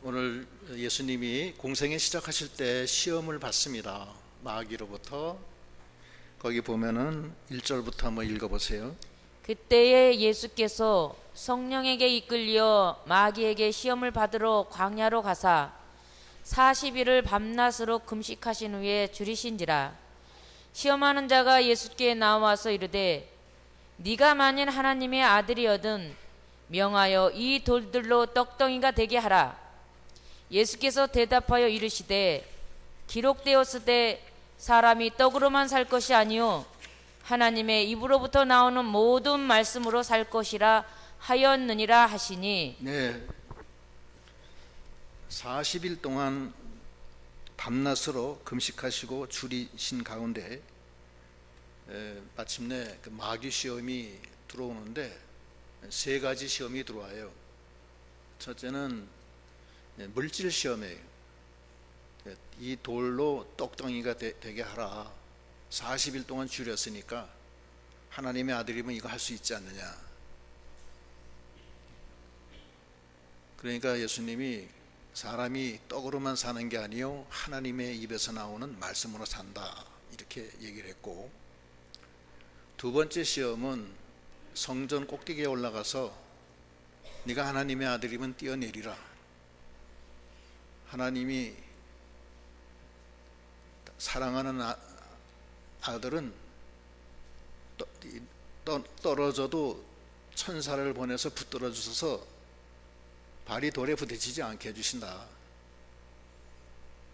오늘 예수님이 공생에 시작하실 때 시험을 받습니다. 마귀로부터. 거기 보면은 1절부터 한번 읽어보세요. 그때에 예수께서 성령에게 이끌려 마귀에게 시험을 받으러 광야로 가사 40일을 밤낮으로 금식하신 후에 줄이신지라. 시험하는 자가 예수께 나와서 이르되 네가 만일 하나님의 아들이거든 명하여 이 돌들로 떡덩이가 되게 하라. 예수께서 대답하여 이르시되 기록되었으되 사람이 떡으로만 살 것이 아니요 하나님의 입으로부터 나오는 모든 말씀으로 살 것이라 하였느니라 하시니. 네, 40일 동안 밤낮으로 금식하시고 줄이신 가운데 마침내 그 마귀 시험이 들어오는데 세 가지 시험이 들어와요. 첫째는 물질 시험이에요. 이 돌로 떡덩이가 되게 하라. 40일 동안 줄였으니까 하나님의 아들이면 이거 할 수 있지 않느냐. 그러니까 예수님이 사람이 떡으로만 사는 게 아니요 하나님의 입에서 나오는 말씀으로 산다, 이렇게 얘기를 했고, 두 번째 시험은 성전 꼭대기에 올라가서 네가 하나님의 아들이면 뛰어내리라. 하나님이 사랑하는 아들은 떨어져도 천사를 보내서 붙들어 주셔서 발이 돌에 부딪히지 않게 해주신다,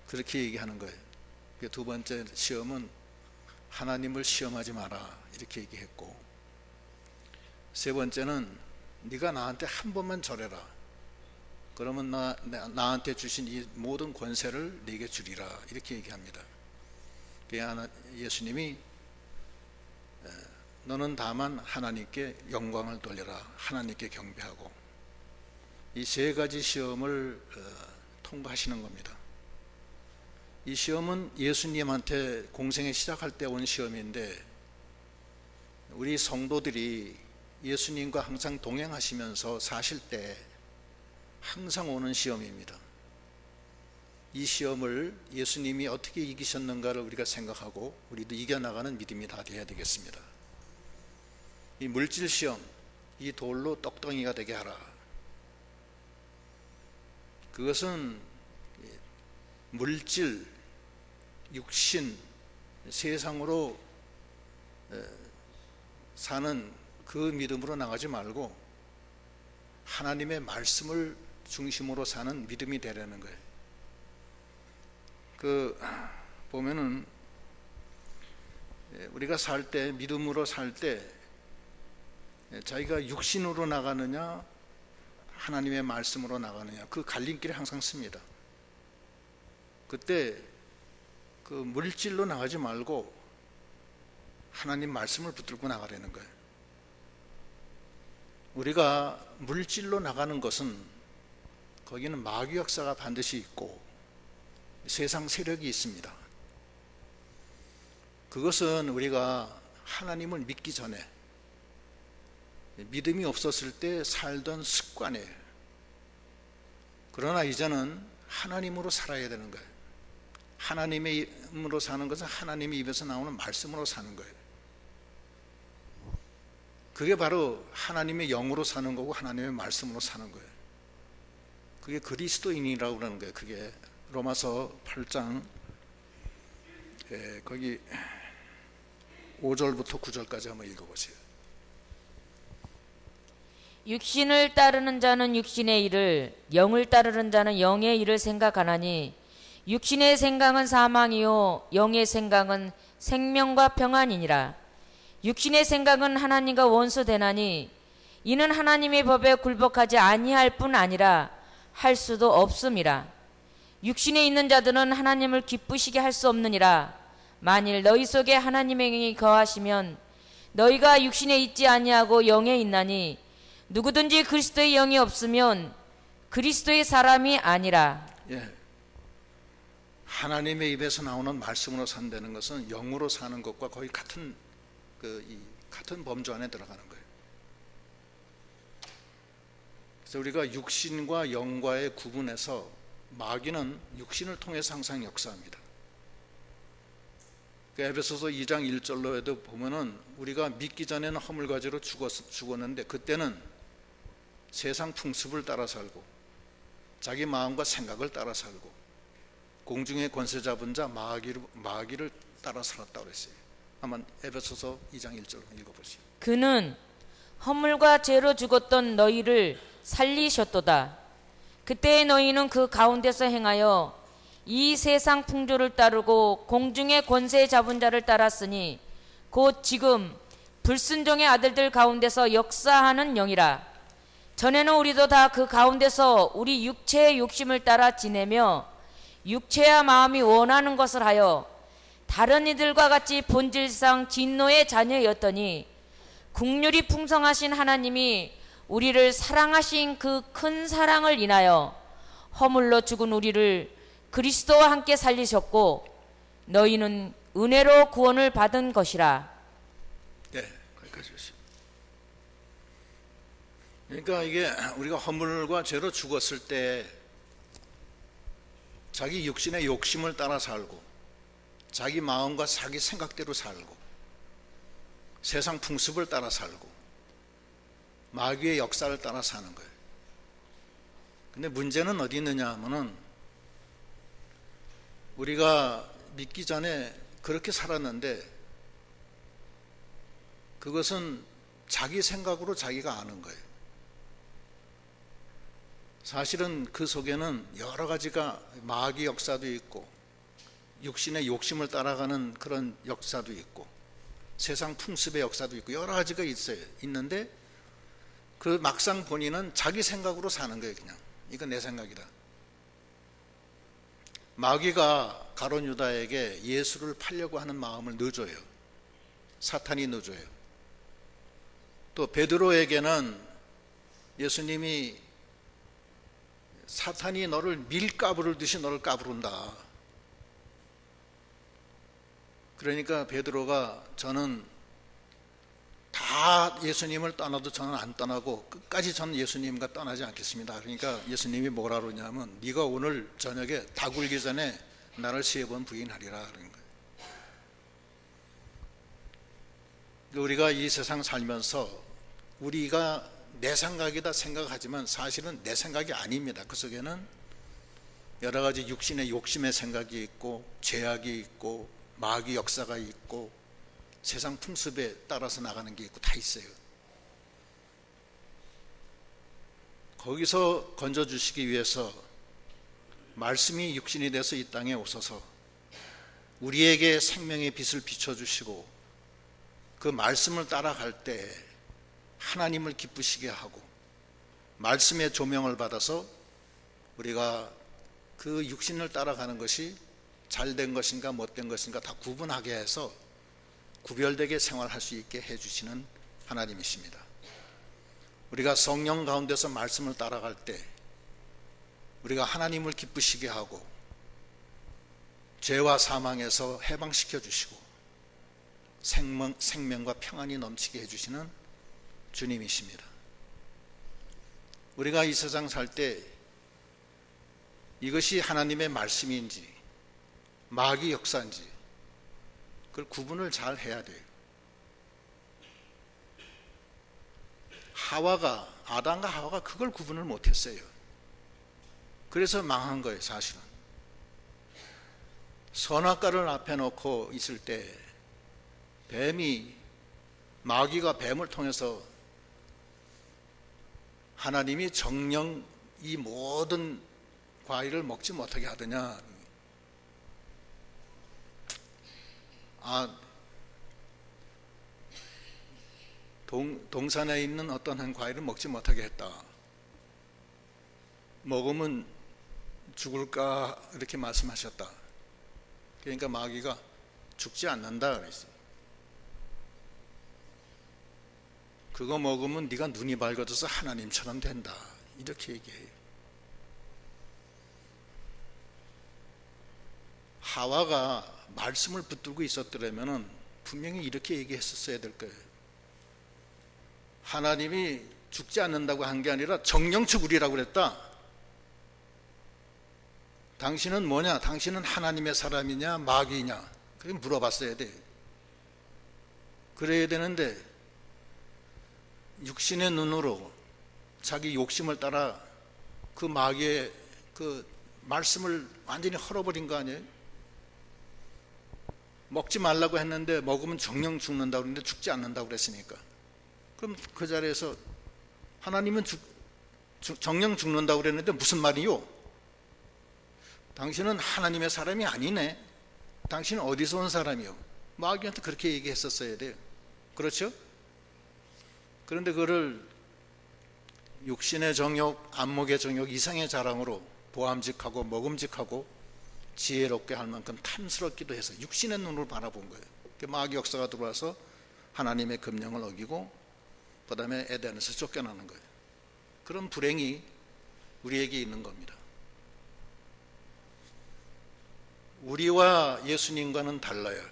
그렇게 얘기하는 거예요. 두 번째 시험은 하나님을 시험하지 마라, 이렇게 얘기했고, 세 번째는 네가 나한테 한 번만 절해라. 그러면 나한테 주신 이 모든 권세를 네게 주리라, 이렇게 얘기합니다. 예수님이 너는 다만 하나님께 영광을 돌려라, 하나님께 경배하고, 이 세 가지 시험을 통과하시는 겁니다. 이 시험은 예수님한테 공생에 시작할 때 온 시험인데, 우리 성도들이 예수님과 항상 동행하시면서 사실 때 항상 오는 시험입니다. 이 시험을 예수님이 어떻게 이기셨는가를 우리가 생각하고 우리도 이겨나가는 믿음이 다 되어야 되겠습니다. 이 물질 시험, 이 돌로 떡덩이가 되게 하라. 그것은 물질, 육신, 세상으로 사는 그 믿음으로 나가지 말고 하나님의 말씀을 중심으로 사는 믿음이 되려는 거예요. 보면은 우리가 살 때, 믿음으로 살 때 자기가 육신으로 나가느냐 하나님의 말씀으로 나가느냐, 그 갈림길에 항상 씁니다. 그때 그 물질로 나가지 말고 하나님 말씀을 붙들고 나가려는 거예요. 우리가 물질로 나가는 것은 거기는 마귀 역사가 반드시 있고 세상 세력이 있습니다. 그것은 우리가 하나님을 믿기 전에, 믿음이 없었을 때 살던 습관이에요. 그러나 이제는 하나님으로 살아야 되는 거예요. 하나님의 입으로 사는 것은 하나님의 입에서 나오는 말씀으로 사는 거예요. 그게 바로 하나님의 영으로 사는 거고 하나님의 말씀으로 사는 거예요. 그게 그리스도인이라고 그러는 거예요. 그게 로마서 8장 거기 5절부터 9절까지 한번 읽어보세요. 육신을 따르는 자는 육신의 일을, 영을 따르는 자는 영의 일을 생각하나니 육신의 생각은 사망이요 영의 생각은 생명과 평안이니라. 육신의 생각은 하나님과 원수되나니 이는 하나님의 법에 굴복하지 아니할 뿐 아니라 할 수도 없음이라. 육신에 있는 자들은 하나님을 기쁘시게 할 수 없느니라. 만일 너희 속에 하나님의 영이 거하시면 너희가 육신에 있지 아니하고 영에 있나니 누구든지 그리스도의 영이 없으면 그리스도의 사람이 아니라. 예. 하나님의 입에서 나오는 말씀으로 산다는 것은 영으로 사는 것과 거의 같은 같은 범주 안에 들어가는 거예요. 그래서 우리가 육신과 영과의 구분에서 마귀는 육신을 통해서 항상 역사합니다. 에베소서 2장 1절로에도 보면은 우리가 믿기 전에는 허물과죄로 죽었는데 그때는 세상 풍습을 따라 살고 자기 마음과 생각을 따라 살고 공중의 권세 잡은 자 마귀를 따라 살았다고 그랬어요. 한번 에베소서 2장 1절 읽어보시죠. 그는 허물과 죄로 죽었던 너희를 살리셨도다. 그때 너희는 그 가운데서 행하여 이 세상 풍조를 따르고 공중의 권세 잡은 자를 따랐으니 곧 지금 불순종의 아들들 가운데서 역사하는 영이라. 전에는 우리도 다 그 가운데서 우리 육체의 욕심을 따라 지내며 육체와 마음이 원하는 것을 하여 다른 이들과 같이 본질상 진노의 자녀였더니 국률이 풍성하신 하나님이 우리를 사랑하신 그 큰 사랑을 인하여 허물로 죽은 우리를 그리스도와 함께 살리셨고 너희는 은혜로 구원을 받은 것이라. 네, 거기까지였습니다. 그러니까 이게 우리가 허물과 죄로 죽었을 때 자기 육신의 욕심을 따라 살고 자기 마음과 자기 생각대로 살고 세상 풍습을 따라 살고 마귀의 역사를 따라 사는 거예요. 근데 문제는 어디 있느냐 하면은 우리가 믿기 전에 그렇게 살았는데 그것은 자기 생각으로 자기가 아는 거예요. 사실은 그 속에는 여러 가지가 마귀 역사도 있고 육신의 욕심을 따라가는 그런 역사도 있고 세상 풍습의 역사도 있고 여러 가지가 있는데 그 막상 본인은 자기 생각으로 사는 거예요. 그냥 이건 내 생각이다. 마귀가 가룟 유다에게 예수를 팔려고 하는 마음을 넣어줘요. 사탄이 넣어줘요. 또 베드로에게는 예수님이 사탄이 너를 밀 까부르듯이 너를 까부른다. 그러니까 베드로가 저는 다 예수님을 떠나도 저는 안 떠나고 끝까지 저는 예수님과 떠나지 않겠습니다. 그러니까 예수님이 뭐라 그러냐면 네가 오늘 저녁에 다 굴기 전에 나를 3번 부인하리라 그런 거예요. 우리가 이 세상 살면서 우리가 내 생각이다 생각하지만 사실은 내 생각이 아닙니다. 그 속에는 여러 가지 육신의 욕심의 생각이 있고 죄악이 있고 마귀 역사가 있고 세상 풍습에 따라서 나가는 게 있고 다 있어요. 거기서 건져주시기 위해서 말씀이 육신이 돼서 이 땅에 오셔서 우리에게 생명의 빛을 비춰주시고 그 말씀을 따라갈 때 하나님을 기쁘시게 하고 말씀의 조명을 받아서 우리가 그 육신을 따라가는 것이 잘된 것인가 못된 것인가 다 구분하게 해서 구별되게 생활할 수 있게 해주시는 하나님이십니다. 우리가 성령 가운데서 말씀을 따라갈 때 우리가 하나님을 기쁘시게 하고 죄와 사망에서 해방시켜 주시고 생명과 평안이 넘치게 해주시는 주님이십니다. 우리가 이 세상 살 때 이것이 하나님의 말씀인지 마귀 역사인지 그걸 구분을 잘 해야 돼요. 아담과 하와가 그걸 구분을 못했어요. 그래서 망한 거예요. 사실은 선악과를 앞에 놓고 있을 때 마귀가 뱀을 통해서 하나님이 정녕 이 모든 과일을 먹지 못하게 하더냐. 동산에 있는 어떤 한 과일을 먹지 못하게 했다. 먹으면 죽을까 이렇게 말씀하셨다. 그러니까 마귀가 죽지 않는다 그랬어요. 그거 먹으면 네가 눈이 밝아져서 하나님처럼 된다 이렇게 얘기해요. 하와가 말씀을 붙들고 있었더라면 분명히 이렇게 얘기했었어야 될 거예요. 하나님이 죽지 않는다고 한 게 아니라 정령 죽으리라고 그랬다. 당신은 뭐냐? 당신은 하나님의 사람이냐 마귀냐? 그게 물어봤어야 돼. 그래야 되는데 육신의 눈으로 자기 욕심을 따라 그 마귀의 그 말씀을 완전히 헐어버린 거 아니에요? 먹지 말라고 했는데 먹으면 정령 죽는다고 그랬는데 죽지 않는다고 그랬으니까. 그럼 그 자리에서 하나님은 정령 죽는다고 그랬는데 무슨 말이요? 당신은 하나님의 사람이 아니네. 당신은 어디서 온 사람이요? 마귀한테 그렇게 얘기했었어야 돼요. 그렇죠? 그런데 그거를 육신의 정욕, 안목의 정욕, 이상의 자랑으로 보암직하고 먹음직하고 지혜롭게 할 만큼 탐스럽기도 해서 육신의 눈으로 바라본 거예요. 마귀 역사가 들어와서 하나님의 금령을 어기고 그 다음에 에덴에서 쫓겨나는 거예요. 그런 불행이 우리에게 있는 겁니다. 우리와 예수님과는 달라요.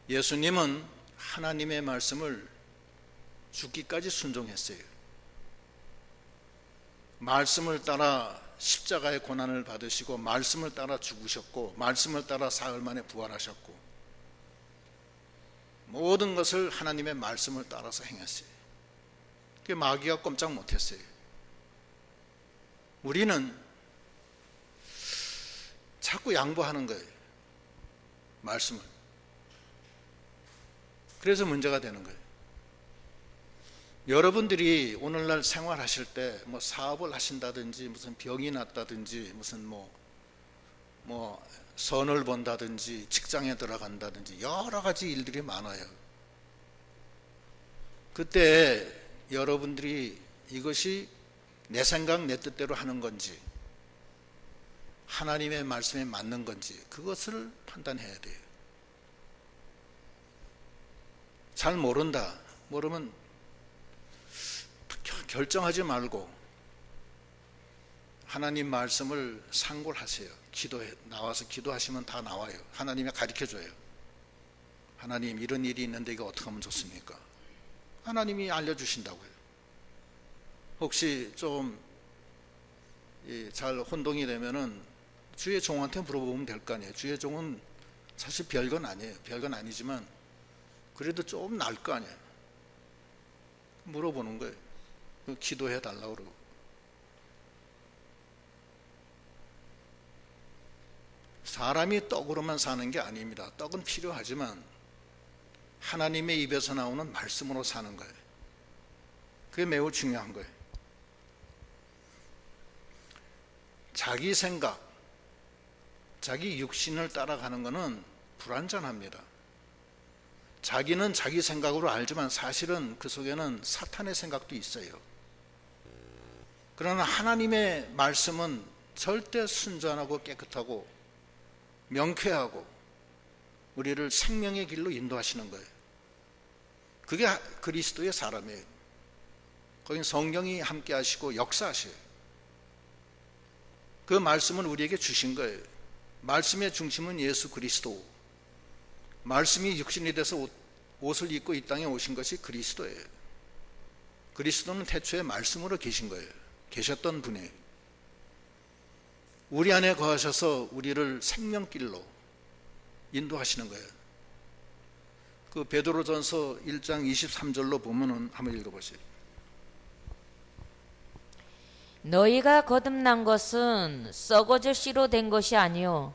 예수님은 하나님의 말씀을 죽기까지 순종했어요. 말씀을 따라 십자가의 고난을 받으시고 말씀을 따라 죽으셨고 말씀을 따라 사흘 만에 부활하셨고 모든 것을 하나님의 말씀을 따라서 행했어요. 그게 마귀가 꼼짝 못했어요. 우리는 자꾸 양보하는 거예요. 말씀을. 그래서 문제가 되는 거예요. 여러분들이 오늘날 생활하실 때 뭐 사업을 하신다든지 무슨 병이 났다든지 무슨 뭐 선을 본다든지 직장에 들어간다든지 여러 가지 일들이 많아요. 그때 여러분들이 이것이 내 생각 내 뜻대로 하는 건지 하나님의 말씀에 맞는 건지 그것을 판단해야 돼요. 잘 모르면 결정하지 말고 하나님 말씀을 상고를 하세요. 나와서 기도하시면 다 나와요. 하나님이 가르쳐줘요. 하나님 이런 일이 있는데 이거 어떻게 하면 좋습니까? 하나님이 알려주신다고요. 혹시 좀 잘 혼동이 되면은 주의 종한테 물어보면 될 거 아니에요. 주의 종은 사실 별건 아니에요. 별건 아니지만 그래도 좀 나을 거 아니에요. 물어보는 거예요. 기도해 달라고 그러고. 사람이 떡으로만 사는 게 아닙니다. 떡은 필요하지만 하나님의 입에서 나오는 말씀으로 사는 거예요. 그게 매우 중요한 거예요. 자기 생각, 자기 육신을 따라가는 것은 불완전합니다. 자기는 자기 생각으로 알지만 사실은 그 속에는 사탄의 생각도 있어요. 그러나 하나님의 말씀은 절대 순전하고 깨끗하고 명쾌하고 우리를 생명의 길로 인도하시는 거예요. 그게 그리스도의 사람이에요. 거긴 성령이 함께 하시고 역사하셔요. 그 말씀은 우리에게 주신 거예요. 말씀의 중심은 예수 그리스도. 말씀이 육신이 돼서 옷을 입고 이 땅에 오신 것이 그리스도예요. 그리스도는 태초에 말씀으로 계신 거예요. 계셨던 분이에요. 우리 안에 거하셔서 우리를 생명길로 인도하시는 거예요. 그 베드로전서 1장 23절로 보면은 한번 읽어보세요. 너희가 거듭난 것은 썩어질 씨로 된 것이 아니요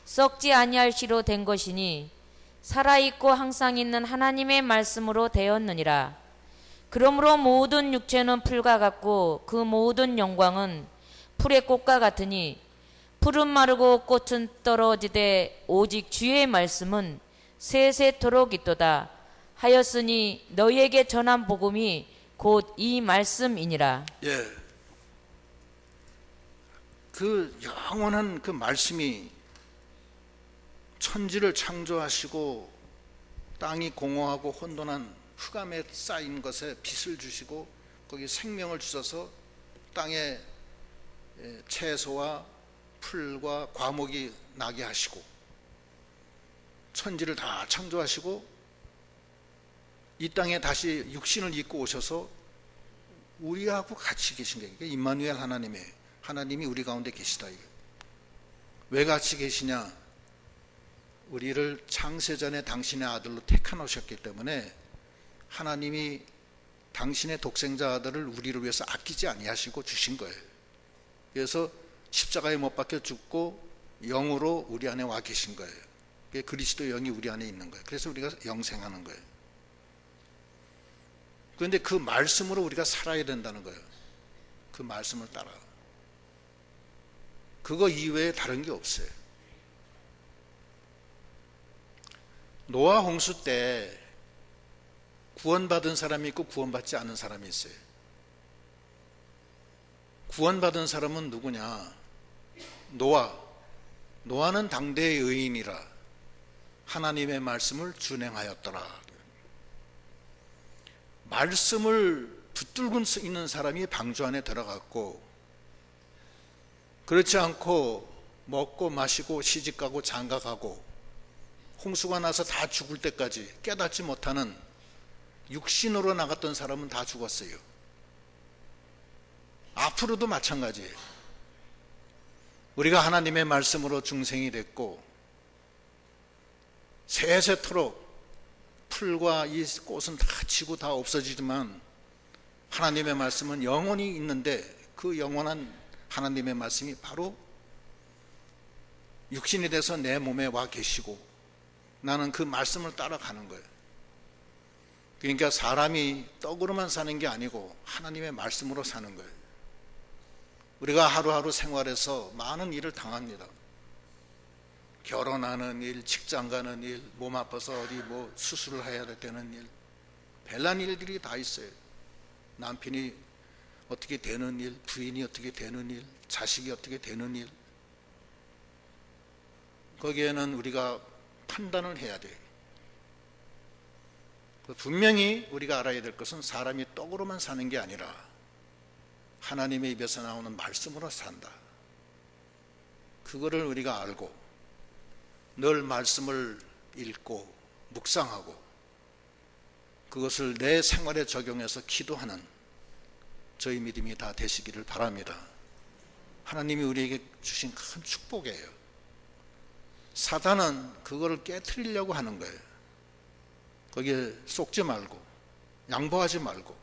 썩지 아니할 씨로 된 것이니 살아있고 항상 있는 하나님의 말씀으로 되었느니라. 그러므로 모든 육체는 풀과 같고 그 모든 영광은 풀의 꽃과 같으니 풀은 마르고 꽃은 떨어지되 오직 주의 말씀은 세세토록 있도다 하였으니 너희에게 전한 복음이 곧 이 말씀이니라. 예. 그 영원한 그 말씀이 천지를 창조하시고 땅이 공허하고 혼돈한 흑암에 쌓인 것에 빛을 주시고 거기 생명을 주셔서 땅에 채소와 풀과 과목이 나게 하시고 천지를 다 창조하시고 이 땅에 다시 육신을 입고 오셔서 우리하고 같이 계신 거예요. 임마누엘 하나님이 우리 가운데 계시다. 왜 같이 계시냐? 우리를 창세전에 당신의 아들로 택하 놓으셨기 때문에 하나님이 당신의 독생자 아들을 우리를 위해서 아끼지 아니하시고 주신 거예요. 그래서 십자가에 못 박혀 죽고 영으로 우리 안에 와 계신 거예요. 그리스도 영이 우리 안에 있는 거예요. 그래서 우리가 영생하는 거예요. 그런데 그 말씀으로 우리가 살아야 된다는 거예요. 그 말씀을 따라. 그거 이외에 다른 게 없어요. 노아 홍수 때 구원받은 사람이 있고 구원받지 않은 사람이 있어요. 구원받은 사람은 누구냐? 노아는 당대의 의인이라 하나님의 말씀을 준행하였더라. 말씀을 붙들고 있는 사람이 방주 안에 들어갔고, 그렇지 않고 먹고 마시고 시집가고 장가가고 홍수가 나서 다 죽을 때까지 깨닫지 못하는 육신으로 나갔던 사람은 다 죽었어요. 앞으로도 마찬가지예요. 우리가 하나님의 말씀으로 중생이 됐고 세세토록 풀과 이 꽃은 다 지고 다 없어지지만 하나님의 말씀은 영원히 있는데, 그 영원한 하나님의 말씀이 바로 육신이 돼서 내 몸에 와 계시고 나는 그 말씀을 따라가는 거예요. 그러니까 사람이 떡으로만 사는 게 아니고 하나님의 말씀으로 사는 거예요. 우리가 하루하루 생활에서 많은 일을 당합니다. 결혼하는 일, 직장 가는 일, 몸 아파서 어디 뭐 수술을 해야 되는 일, 별난 일들이 다 있어요. 남편이 어떻게 되는 일, 부인이 어떻게 되는 일, 자식이 어떻게 되는 일. 거기에는 우리가 판단을 해야 돼요. 분명히 우리가 알아야 될 것은 사람이 떡으로만 사는 게 아니라 하나님의 입에서 나오는 말씀으로 산다. 그거를 우리가 알고 늘 말씀을 읽고 묵상하고 그것을 내 생활에 적용해서 기도하는 저희 믿음이 다 되시기를 바랍니다. 하나님이 우리에게 주신 큰 축복이에요. 사단은 그거를 깨트리려고 하는 거예요. 거기에 속지 말고 양보하지 말고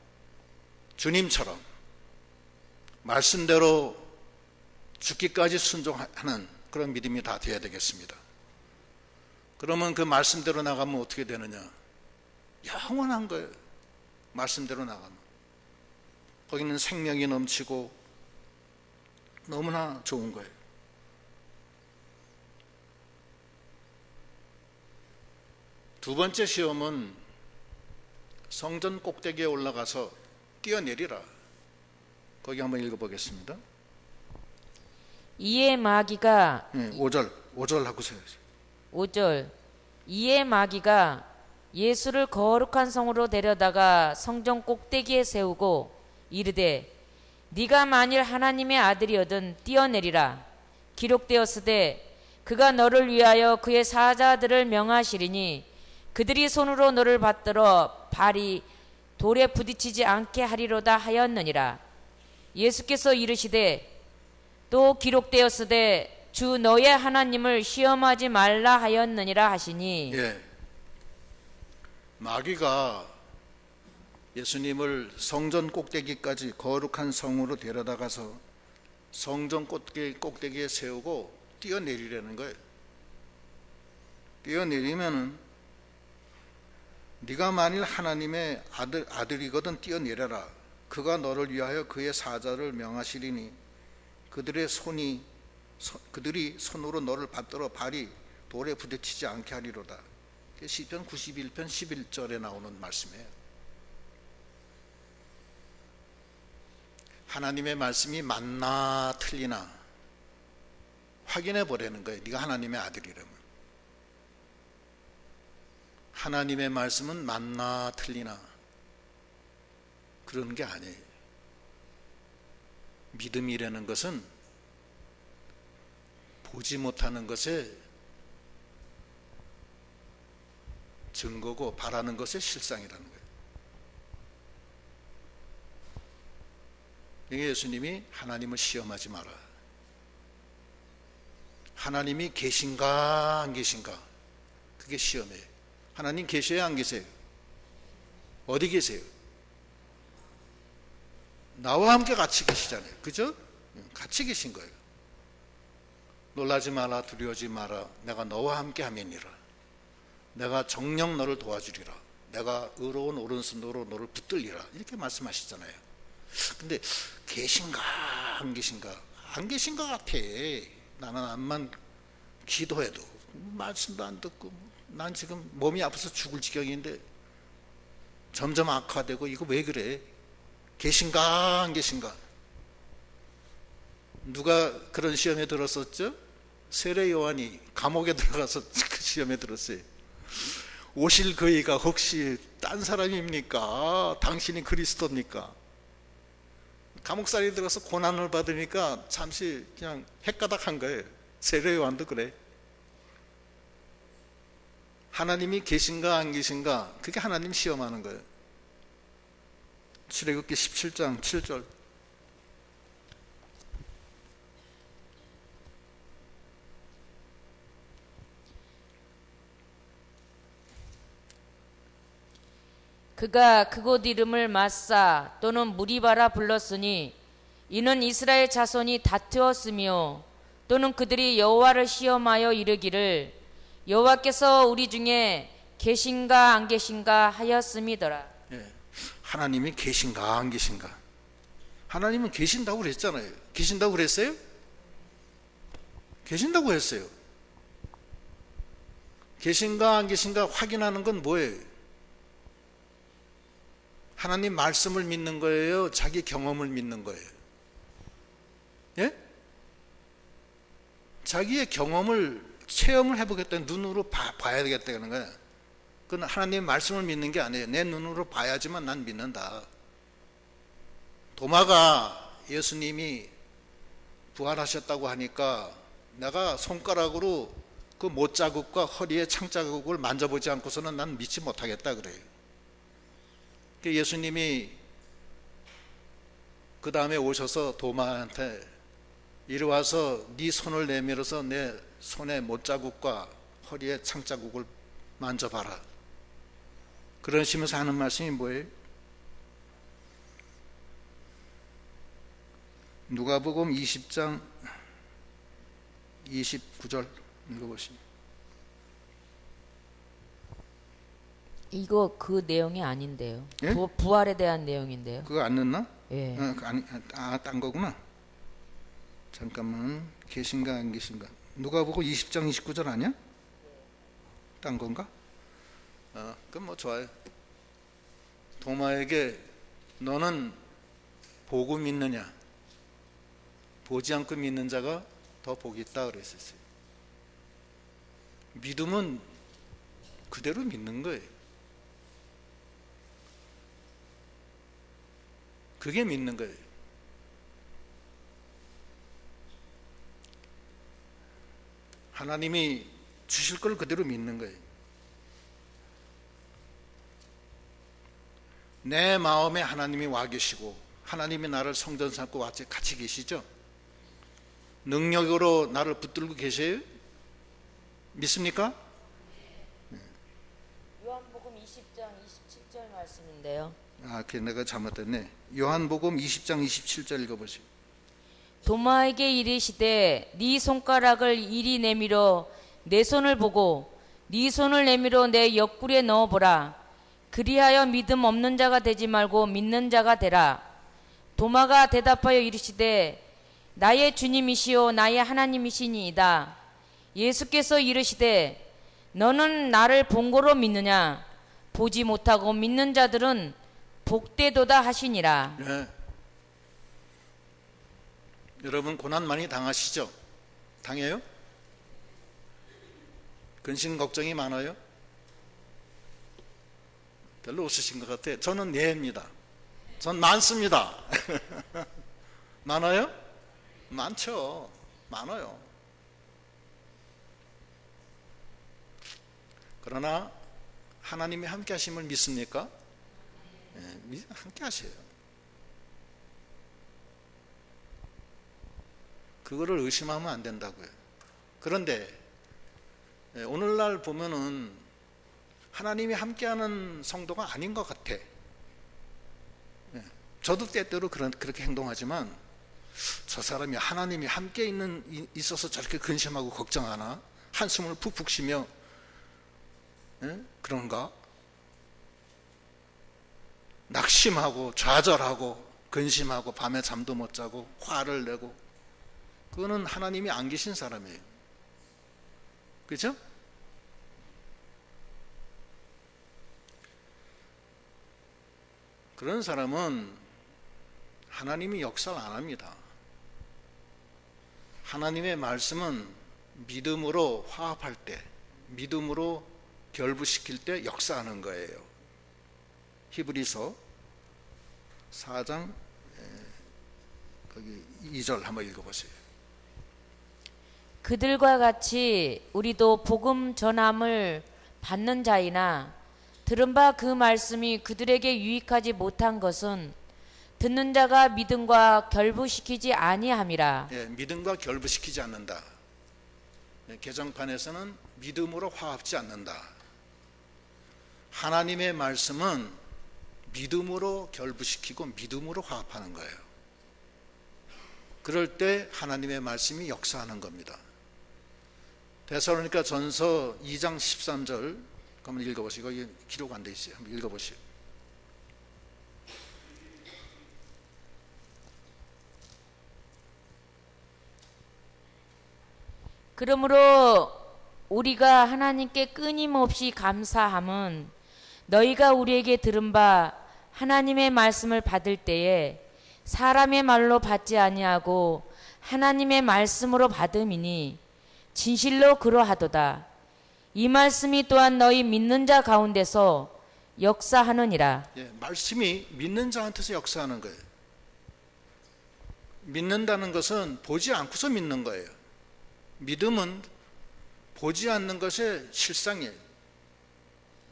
주님처럼 말씀대로 죽기까지 순종하는 그런 믿음이 다 되어야 되겠습니다. 그러면 그 말씀대로 나가면 어떻게 되느냐? 영원한 거예요. 말씀대로 나가면 거기는 생명이 넘치고 너무나 좋은 거예요. 두 번째 시험은 성전 꼭대기에 올라가서 뛰어내리라. 거기 한번 읽어보겠습니다. 이에 마귀가 5절 하고 세야지. 5절 이에 마귀가 예수를 거룩한 성으로 데려다가 성전 꼭대기에 세우고 이르되 네가 만일 하나님의 아들이거든 뛰어내리라. 기록되었으되 그가 너를 위하여 그의 사자들을 명하시리니 그들이 손으로 너를 받들어 발이 돌에 부딪히지 않게 하리로다 하였느니라. 예수께서 이르시되 또 기록되었으되 주 너의 하나님을 시험하지 말라 하였느니라 하시니. 마귀가 예수님을 성전 꼭대기까지 거룩한 성으로 데려다가서 성전 꼭대기에 세우고 뛰어내리라는 거예요. 뛰어내리면은 네가 만일 하나님의 아들이거든 뛰어내려라. 그가 너를 위하여 그의 사자를 명하시리니 그들이 손으로 너를 받들어 발이 돌에 부딪히지 않게 하리로다. 시편 91편 11절에 나오는 말씀이에요. 하나님의 말씀이 맞나 틀리나 확인해 보라는 거예요. 네가 하나님의 아들이라면. 하나님의 말씀은 맞나 틀리나 그런 게 아니에요. 믿음이라는 것은 보지 못하는 것의 증거고 바라는 것의 실상이라는 거예요. 이게 예수님이 하나님을 시험하지 마라. 하나님이 계신가 안 계신가, 그게 시험이에요. 하나님 계셔요 안 계세요? 어디 계세요? 나와 함께 같이 계시잖아요. 그죠? 같이 계신 거예요. 놀라지 마라, 두려워하지 마라. 내가 너와 함께 함이니라. 내가 정녕 너를 도와주리라. 내가 의로운 오른손으로 너를 붙들리라. 이렇게 말씀하시잖아요. 근데 계신가 안 계신가? 안 계신 것 같아. 나는 암만 기도해도 말씀도 안 듣고, 난 지금 몸이 아파서 죽을 지경인데 점점 악화되고, 이거 왜 그래? 계신가 안 계신가? 누가 그런 시험에 들었었죠? 세례 요한이 감옥에 들어가서 그 시험에 들었어요. 오실 그이가 혹시 딴 사람입니까? 당신이 그리스도입니까? 감옥살이 들어서 고난을 받으니까 잠시 그냥 헷가닥한 거예요. 세례 요한도 그래. 하나님이 계신가 안 계신가, 그게 하나님 시험하는 거예요. 출애굽기 17장 7절. 그가 그곳 이름을 마사 또는 무리바라 불렀으니 이는 이스라엘 자손이 다투었으며 또는 그들이 여호와를 시험하여 이르기를 여호와께서 우리 중에 계신가 안 계신가 하였음이더라. 예, 하나님이 계신가 안 계신가? 하나님은 계신다고 그랬잖아요. 계신다고 그랬어요? 계신다고 했어요. 계신가 안 계신가 확인하는 건 뭐예요? 하나님 말씀을 믿는 거예요? 자기 경험을 믿는 거예요? 예? 자기의 경험을 체험을 해보겠다는, 눈으로 봐야 되겠다는 거예요. 그건 하나님의 말씀을 믿는 게 아니에요. 내 눈으로 봐야지만 난 믿는다. 도마가 예수님이 부활하셨다고 하니까 내가 손가락으로 그 못자국과 허리에 창자국을 만져보지 않고서는 난 믿지 못하겠다 그래요. 예수님이 그 다음에 오셔서 도마한테 이리 와서 네 손을 내밀어서 내 손에 못자국과 허리에 창자국을 만져봐라. 그러시면서 하는 말씀이 뭐예요? 누가복음 20장 29절 읽어보시죠. 이거 그 내용이 아닌데요. 예? 부활에 대한 내용인데요. 그거 안 넣나? 예. 딴 거구나. 잠깐만, 계신가 안 계신가? 누가복음 20장 29절 아니야? 딴 건가? 그럼 뭐 좋아요. 도마에게 너는 보고 믿느냐? 보지 않고 믿는 자가 더 복이 있다 그랬었어요. 믿음은 그대로 믿는 거예요. 그게 믿는 거예요. 하나님이 주실 걸 그대로 믿는 거예요. 내 마음에 하나님이 와 계시고 하나님이 나를 성전 삼고 같이 계시죠? 능력으로 나를 붙들고 계세요? 믿습니까? 요한복음 20장 27절 말씀인데요. 그래, 내가 잘못했네. 요한복음 20장 27절 읽어보시오. 도마에게 이르시되 네 손가락을 이리 내밀어 내 손을 보고 네 손을 내밀어 내 옆구리에 넣어보라. 그리하여 믿음 없는 자가 되지 말고 믿는 자가 되라. 도마가 대답하여 이르시되 나의 주님이시오 나의 하나님이시니이다. 예수께서 이르시되 너는 나를 본고로 믿느냐? 보지 못하고 믿는 자들은 복되도다 하시니라. 네. 여러분 고난 많이 당하시죠? 당해요? 근심 걱정이 많아요? 별로 없으신 것 같아요. 저는 네입니다. 전 많습니다. 많아요? 많죠. 많아요. 그러나 하나님이 함께 하심을 믿습니까? 네, 함께 하세요. 그거를 의심하면 안 된다고요. 그런데 오늘날 보면은 하나님이 함께하는 성도가 아닌 것 같아. 저도 때때로 그렇게 행동하지만 저 사람이 하나님이 함께 있어서 저렇게 근심하고 걱정하나? 한숨을 푹푹 쉬며 그런가? 낙심하고 좌절하고 근심하고 밤에 잠도 못 자고 화를 내고, 그거는 하나님이 안 계신 사람이에요. 그죠? 그런 사람은 하나님이 역사를 안 합니다. 하나님의 말씀은 믿음으로 화합할 때, 믿음으로 결부시킬 때 역사하는 거예요. 히브리서 4장 거기 2절 한번 읽어보세요. 그들과 같이 우리도 복음 전함을 받는 자이나 들은 바 그 말씀이 그들에게 유익하지 못한 것은 듣는 자가 믿음과 결부시키지 아니함이라. 믿음과 결부시키지 않는다. 개정판에서는 믿음으로 화합지 않는다. 하나님의 말씀은 믿음으로 결부시키고 믿음으로 화합하는 거예요. 그럴 때 하나님의 말씀이 역사하는 겁니다. 데살로니가 전서 2장 13절 한번 읽어보시고, 이게 기록 안 돼 있어요. 한번 읽어보시오. 그러므로 우리가 하나님께 끊임없이 감사함은 너희가 우리에게 들은 바 하나님의 말씀을 받을 때에 사람의 말로 받지 아니하고 하나님의 말씀으로 받음이니 진실로 그러하도다. 이 말씀이 또한 너희 믿는 자 가운데서 역사하느니라. 말씀이 믿는 자한테서 역사하는 거예요. 믿는다는 것은 보지 않고서 믿는 거예요. 믿음은 보지 않는 것의 실상이에요.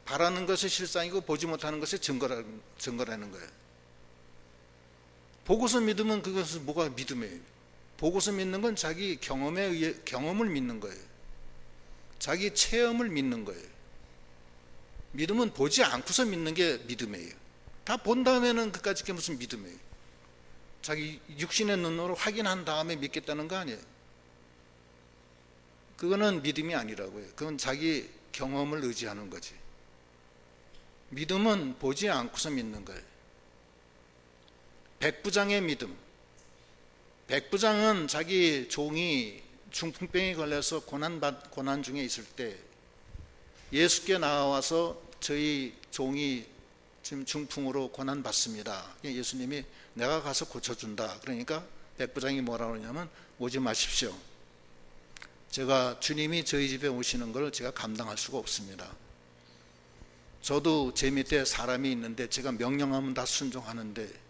바라는 것의 실상이고 보지 못하는 것의 증거라는 거예요. 보고서 믿으면 그것은 뭐가 믿음이에요? 보고서 믿는 건 자기 경험에 의해 경험을 믿는 거예요. 자기 체험을 믿는 거예요. 믿음은 보지 않고서 믿는 게 믿음이에요. 다 본 다음에는 그까짓 게 무슨 믿음이에요? 자기 육신의 눈으로 확인한 다음에 믿겠다는 거 아니에요. 그거는 믿음이 아니라고요. 그건 자기 경험을 의지하는 거지. 믿음은 보지 않고서 믿는 거예요. 백부장의 믿음. 백부장은 자기 종이 중풍병에 걸려서 고난 중에 있을 때 예수께 나와서 저희 종이 지금 중풍으로 고난 받습니다. 예수님이 내가 가서 고쳐준다. 그러니까 백부장이 뭐라고 하냐면 오지 마십시오. 제가 주님이 저희 집에 오시는 걸 제가 감당할 수가 없습니다. 저도 제 밑에 사람이 있는데 제가 명령하면 다 순종하는데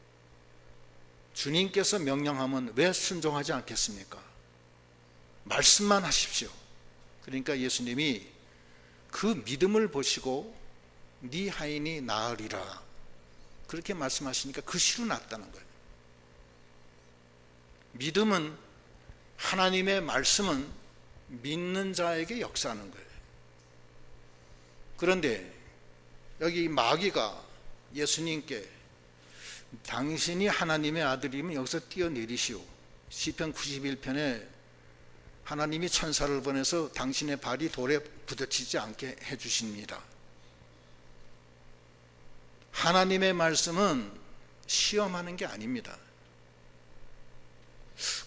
주님께서 명령하면 왜 순종하지 않겠습니까? 말씀만 하십시오. 그러니까 예수님이 그 믿음을 보시고 네 하인이 나으리라 그렇게 말씀하시니까 그 시로 났다는 거예요. 믿음은, 하나님의 말씀은 믿는 자에게 역사하는 거예요. 그런데 여기 마귀가 예수님께 당신이 하나님의 아들이면 여기서 뛰어내리시오. 시편 91편에 하나님이 천사를 보내서 당신의 발이 돌에 부딪히지 않게 해주십니다. 하나님의 말씀은 시험하는 게 아닙니다.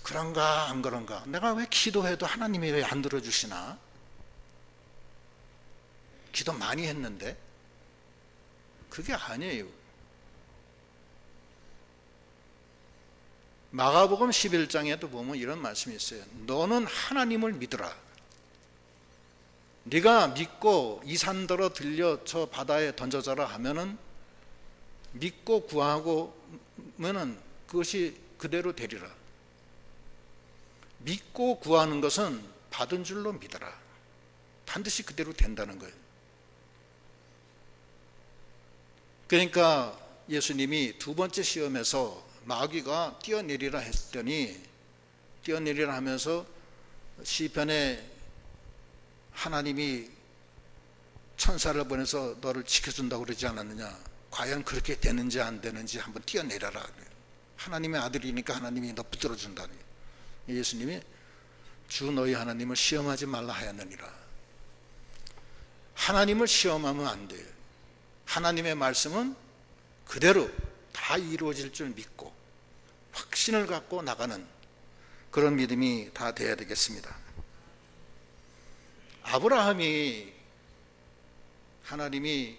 그런가 안 그런가? 내가 왜 기도해도 하나님이 왜 안 들어주시나? 기도 많이 했는데? 그게 아니에요. 마가복음 11장에도 보면 이런 말씀이 있어요. 너는 하나님을 믿으라. 네가 믿고 이 산더러 들려 저 바다에 던져져라 하면은 믿고 구하고면은 그것이 그대로 되리라. 믿고 구하는 것은 받은 줄로 믿어라. 반드시 그대로 된다는 거예요. 그러니까 예수님이 두 번째 시험에서 마귀가 뛰어내리라 했더니 뛰어내리라 하면서 시편에 하나님이 천사를 보내서 너를 지켜준다고 그러지 않았느냐? 과연 그렇게 되는지 안 되는지 한번 뛰어내려라. 하나님의 아들이니까 하나님이 너 붙들어준다니. 예수님이 주 너희 하나님을 시험하지 말라 하였느니라. 하나님을 시험하면 안 돼요. 하나님의 말씀은 그대로 다 이루어질 줄 믿고 확신을 갖고 나가는 그런 믿음이 다 돼야 되겠습니다. 아브라함이 하나님이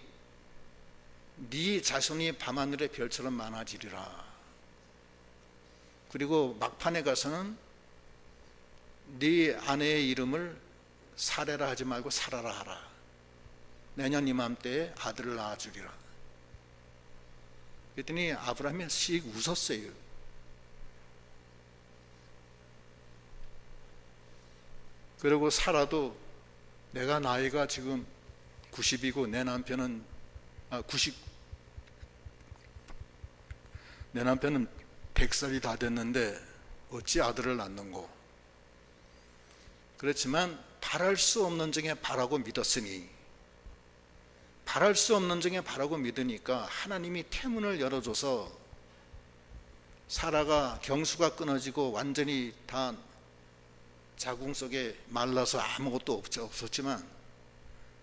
네 자손이 밤하늘의 별처럼 많아지리라. 그리고 막판에 가서는 네 아내의 이름을 사레라 하지 말고 사라라 하라. 내년 이맘때에 아들을 낳아주리라. 그랬더니 아브라함이 씩 웃었어요. 그리고 사라도 내가 나이가 지금 90이고 내 남편은 100살이 다 됐는데 어찌 아들을 낳는고. 그렇지만 바랄 수 없는 중에 바라고 믿었으니, 바랄 수 없는 중에 바라고 믿으니까 하나님이 태문을 열어줘서 사라가 경수가 끊어지고 완전히 다 자궁 속에 말라서 아무것도 없었지만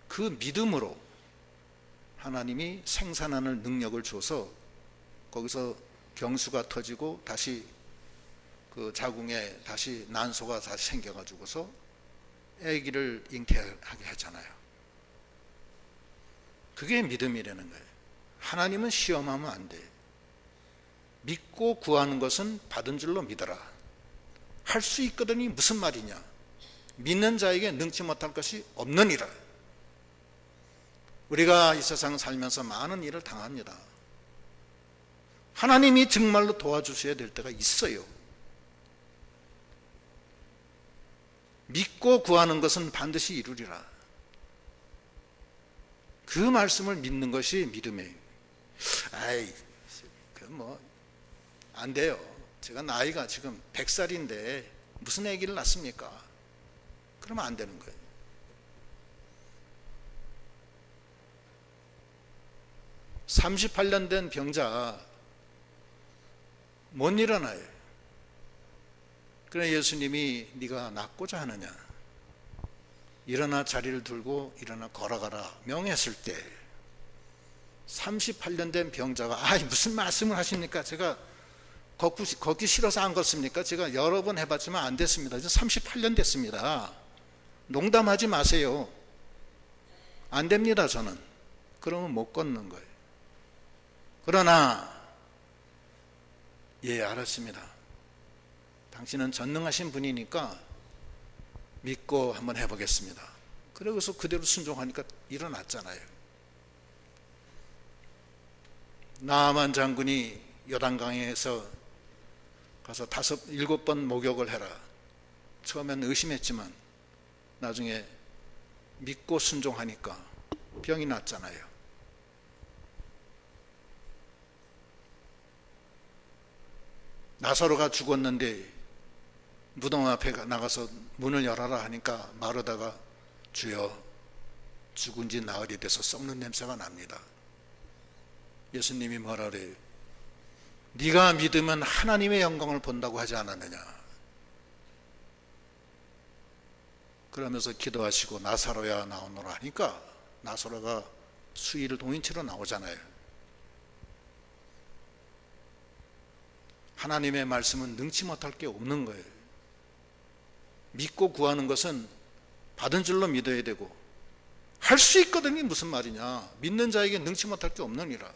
그 믿음으로 하나님이 생산하는 능력을 줘서 거기서 경수가 터지고 다시 그 자궁에 다시 난소가 다시 생겨가지고서 아기를 잉태하게 하잖아요. 그게 믿음이라는 거예요. 하나님은 시험하면 안 돼. 믿고 구하는 것은 받은 줄로 믿어라. 할 수 있거든이 무슨 말이냐? 믿는 자에게 능치 못할 것이 없느니라. 우리가 이 세상 살면서 많은 일을 당합니다. 하나님이 정말로 도와주셔야 될 때가 있어요. 믿고 구하는 것은 반드시 이루리라. 그 말씀을 믿는 것이 믿음이에요. 아이, 안 돼요. 제가 나이가 지금 100살인데 무슨 아기를 낳습니까? 그러면 안 되는 거예요. (38년) 된 병자 못 일어나요. 그래 예수님이 네가 낫고자 하느냐? 일어나 자리를 들고 일어나 걸어가라 명했을 때 38년 된 병자가 무슨 말씀을 하십니까? 제가 걷기 싫어서 안 걷습니까? 제가 여러 번 해봤지만 안 됐습니다. 이제 38년 됐습니다. 농담하지 마세요. 안 됩니다. 저는. 그러면 못 걷는 거예요. 그러나 예, 알았습니다. 당신은 전능하신 분이니까 믿고 한번 해보겠습니다. 그래서 그대로 순종하니까 일어났잖아요. 나아만 장군이 요단강에서 가서 7번 목욕을 해라. 처음엔 의심했지만 나중에 믿고 순종하니까 병이 낫잖아요. 나사로가 죽었는데 무덤 앞에 나가서 문을 열어라 하니까 마르다가 주여 죽은 지 나흘이 돼서 썩는 냄새가 납니다. 예수님이 뭐라 그래요? 네가 믿으면 하나님의 영광을 본다고 하지 않았느냐? 그러면서 기도하시고 나사로야 나오너라 하니까 나사로가 수의를 동인체로 나오잖아요. 하나님의 말씀은 능치 못할 게 없는 거예요. 믿고 구하는 것은 받은 줄로 믿어야 되고 할 수 있거든요. 무슨 말이냐? 믿는 자에게 능치 못할 게 없느니라.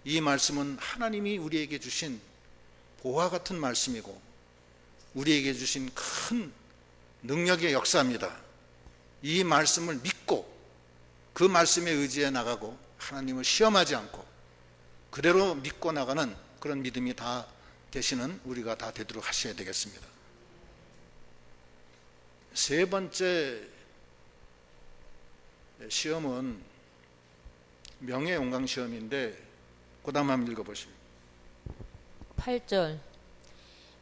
이 말씀은 하나님이 우리에게 주신 보화 같은 말씀이고 우리에게 주신 큰 능력의 역사입니다. 이 말씀을 믿고 그 말씀에 의지해 나가고 하나님을 시험하지 않고 그대로 믿고 나가는 그런 믿음이 다 되시는 우리가 다 되도록 하셔야 되겠습니다. 세 번째 시험은 명예용광 시험인데 그 다음 한번 읽어보시죠. 8절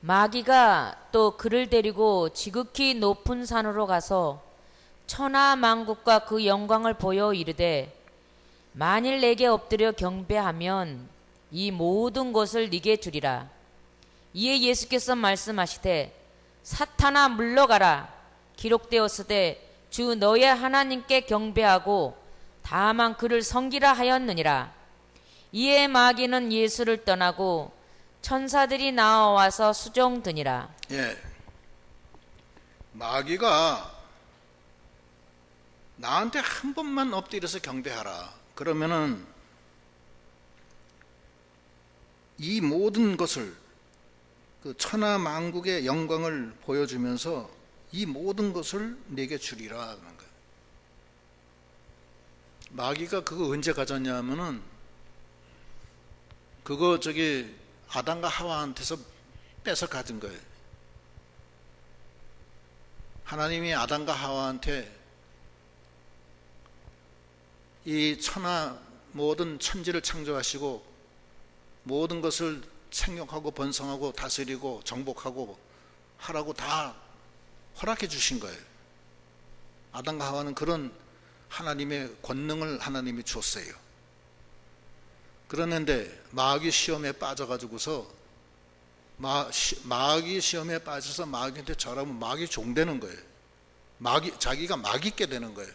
마귀가 또 그를 데리고 지극히 높은 산으로 가서 천하 만국과 그 영광을 보여 이르되 만일 내게 엎드려 경배하면 이 모든 것을 네게 주리라. 이에 예수께서 말씀하시되 사탄아 물러가라. 기록되었으되 주 너의 하나님께 경배하고 다만 그를 섬기라 하였느니라. 이에 마귀는 예수를 떠나고 천사들이 나와와서 수종드니라. 예, 마귀가 나한테 한 번만 엎드려서 경배하라. 그러면은 이 모든 것을, 그 천하 만국의 영광을 보여주면서 이 모든 것을 내게 주리라 하는 거예요. 마귀가 그거 언제 가졌냐면은 그거 아담과 하와한테서 뺏어 가진 거예요. 하나님이 아담과 하와한테 이 천하 모든 천지를 창조하시고 모든 것을 생육하고 번성하고 다스리고 정복하고 하라고 다 허락해 주신 거예요. 아담과 하와는 그런 하나님의 권능을 하나님이 줬어요. 그러는데 마귀 시험에 빠져가지고서 마귀 시험에 빠져서 마귀한테 절하면 마귀 종되는 거예요. 자기가 마귀께 되는 거예요.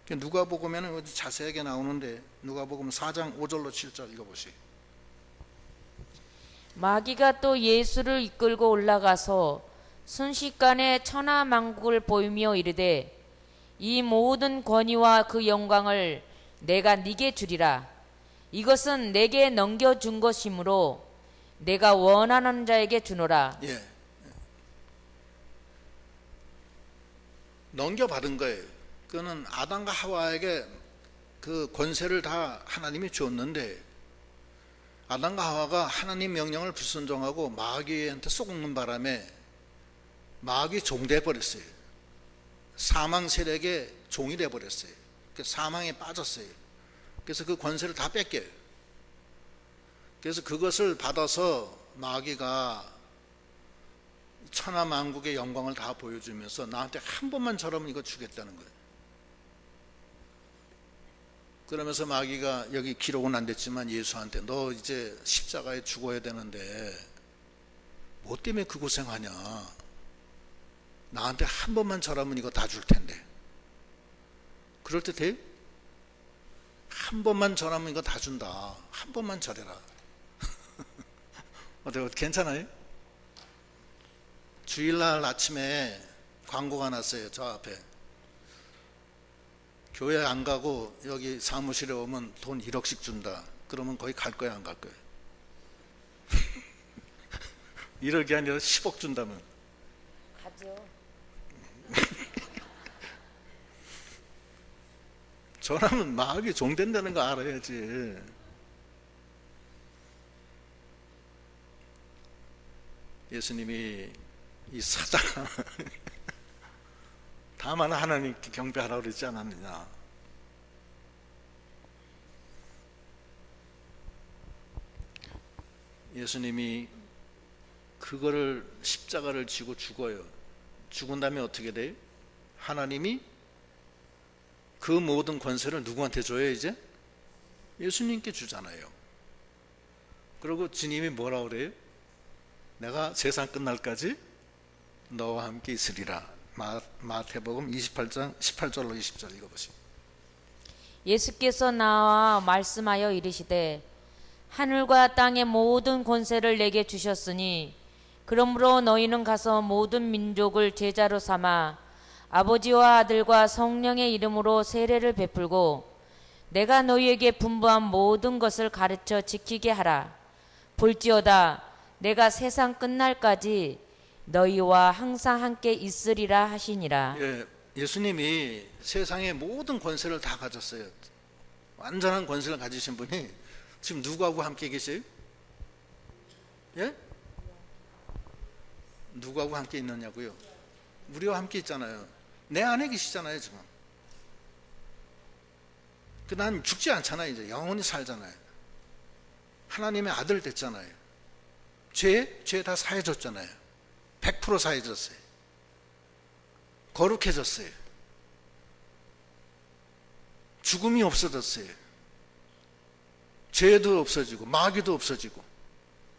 누가복음에는 자세하게 나오는데 누가복음 4장 5절로 7절 읽어보시죠. 마귀가 또 예수를 이끌고 올라가서 순식간에 천하 만국을 보이며 이르되 이 모든 권위와 그 영광을 내가 네게 주리라. 이것은 내게 넘겨준 것이므로 내가 원하는 자에게 주노라. 예, 넘겨받은 거예요. 그거는 아담과 하와에게 그 권세를 다 하나님이 줬는데 아담과 하와가 하나님 명령을 불순종하고 마귀한테 속는 바람에 마귀 종돼 버렸어요. 사망 세력의 종이 돼 버렸어요. 사망에 빠졌어요. 그래서 그 권세를 다 뺏겨요. 그래서 그것을 받아서 마귀가 천하 만국의 영광을 다 보여주면서 나한테 한 번만 저러면 이거 주겠다는 거예요. 그러면서 마귀가, 여기 기록은 안 됐지만 예수한테 너 이제 십자가에 죽어야 되는데 뭐 때문에 그 고생하냐, 나한테 한 번만 절하면 이거 다 줄 텐데. 그럴 때 돼요? 한 번만 절하면 이거 다 준다. 한 번만 절해라. 어때요? 괜찮아요? 주일날 아침에 광고가 났어요. 저 앞에. 교회 안 가고 여기 사무실에 오면 돈 1억씩 준다. 그러면 거기 갈 거야, 안 갈 거야? 1억이 아니라 10억 준다면 가죠. 저라면 마귀 종된다는 거 알아야지. 예수님이 이 사단 다만 하나님께 경배하라고 그러지 않았느냐. 예수님이 그거를 십자가를 지고 죽어요. 죽은 다음에 어떻게 돼요? 하나님이 그 모든 권세를 누구한테 줘요? 이제 예수님께 주잖아요. 그리고 주님이 뭐라고 그래요? 내가 세상 끝날까지 너와 함께 있으리라. 마태복음 28장 18절로 20절 읽어보시죠. 예수께서 나와 말씀하여 이르시되 하늘과 땅의 모든 권세를 내게 주셨으니 그러므로 너희는 가서 모든 민족을 제자로 삼아 아버지와 아들과 성령의 이름으로 세례를 베풀고 내가 너희에게 분부한 모든 것을 가르쳐 지키게 하라. 볼지어다 내가 세상 끝날까지 너희와 항상 함께 있으리라 하시니라. 예, 예수님이 세상의 모든 권세를 다 가졌어요. 완전한 권세를 가지신 분이 지금 누구하고 함께 계세요? 예? 누구하고 함께 있느냐고요? 우리와 함께 있잖아요. 내 안에 계시잖아요 지금. 난 죽지 않잖아요. 이제 영원히 살잖아요. 하나님의 아들 됐잖아요. 죄 다 사해졌잖아요. 100% 사해졌어요. 거룩해졌어요. 죽음이 없어졌어요. 죄도 없어지고 마귀도 없어지고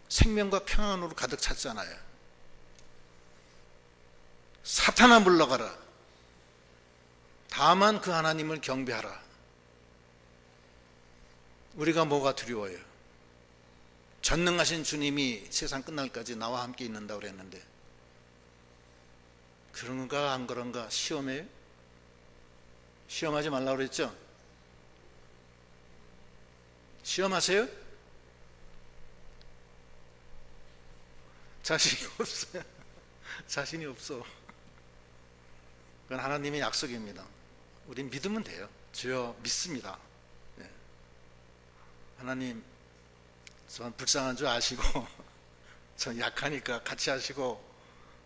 생명과 평안으로 가득 찼잖아요. 사탄아 물러가라. 다만 그 하나님을 경배하라. 우리가 뭐가 두려워요? 전능하신 주님이 세상 끝날까지 나와 함께 있는다고 그랬는데 그런가 안 그런가? 시험해요? 시험하지 말라고 그랬죠? 시험하세요? 자신이 없어요. 자신이 없어. 그건 하나님의 약속입니다. 우린 믿으면 돼요. 주여 믿습니다. 네. 하나님, 전 불쌍한 줄 아시고 전 약하니까 같이 하시고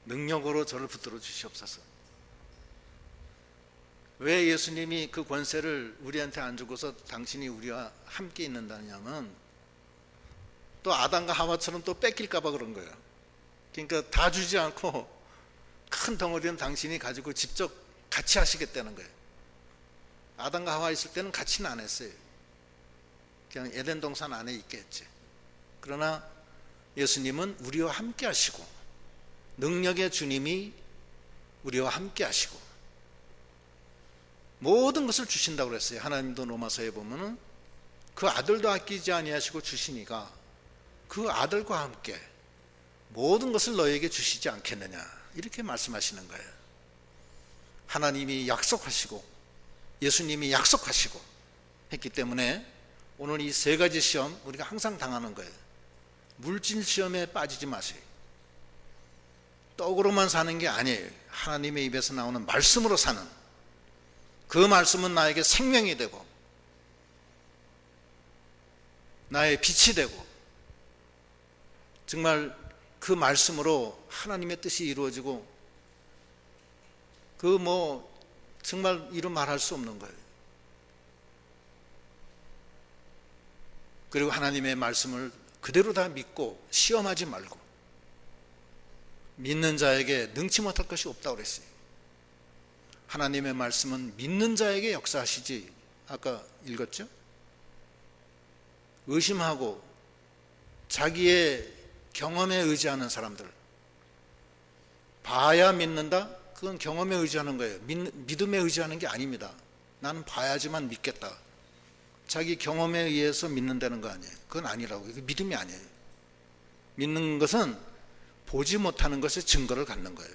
능력으로 저를 붙들어 주시옵소서. 왜 예수님이 그 권세를 우리한테 안 주고서 당신이 우리와 함께 있는다냐면 또 아담과 하와처럼 또 뺏길까 봐 그런 거예요. 그러니까 다 주지 않고 큰 덩어리는 당신이 가지고 직접 같이 하시겠다는 거예요. 아담과 하와 있을 때는 같이는 안 했어요. 그냥 에덴 동산 안에 있게 했지. 그러나 예수님은 우리와 함께 하시고 능력의 주님이 우리와 함께 하시고 모든 것을 주신다고 그랬어요. 하나님도 로마서에 보면은 그 아들도 아끼지 아니하시고 주시니까 그 아들과 함께 모든 것을 너에게 주시지 않겠느냐 이렇게 말씀하시는 거예요. 하나님이 약속하시고 예수님이 약속하시고 했기 때문에 오늘 이 세 가지 시험 우리가 항상 당하는 거예요. 물질 시험에 빠지지 마세요. 떡으로만 사는 게 아니에요. 하나님의 입에서 나오는 말씀으로 사는, 그 말씀은 나에게 생명이 되고 나의 빛이 되고 정말 그 말씀으로 하나님의 뜻이 이루어지고 그 정말 이루 말할 수 없는 거예요. 그리고 하나님의 말씀을 그대로 다 믿고 시험하지 말고 믿는 자에게 능치 못할 것이 없다고 그랬어요. 하나님의 말씀은 믿는 자에게 역사하시지, 아까 읽었죠? 의심하고 자기의 경험에 의지하는 사람들, 봐야 믿는다? 그건 경험에 의지하는 거예요. 믿음에 의지하는 게 아닙니다. 나는 봐야지만 믿겠다. 자기 경험에 의해서 믿는다는 거 아니에요. 그건 아니라고. 이거 믿음이 아니에요. 믿는 것은 보지 못하는 것의 증거를 갖는 거예요.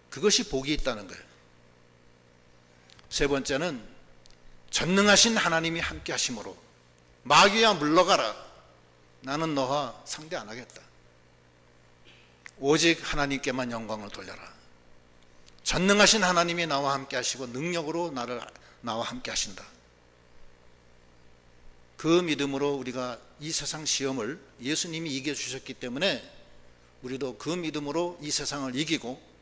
그것이 복이 있다는 거예요. 세 번째는 전능하신 하나님이 함께 하심으로 마귀야 물러가라. 나는 너와 상대 안 하겠다. 오직 하나님께만 영광을 돌려라. 전능하신 하나님이 나와 함께 하시고 능력으로 나와 함께 하신다. 그 믿음으로 우리가 이 세상 시험을 예수님이 이겨주셨기 때문에 우리도 그 믿음으로 이 세상을 이기고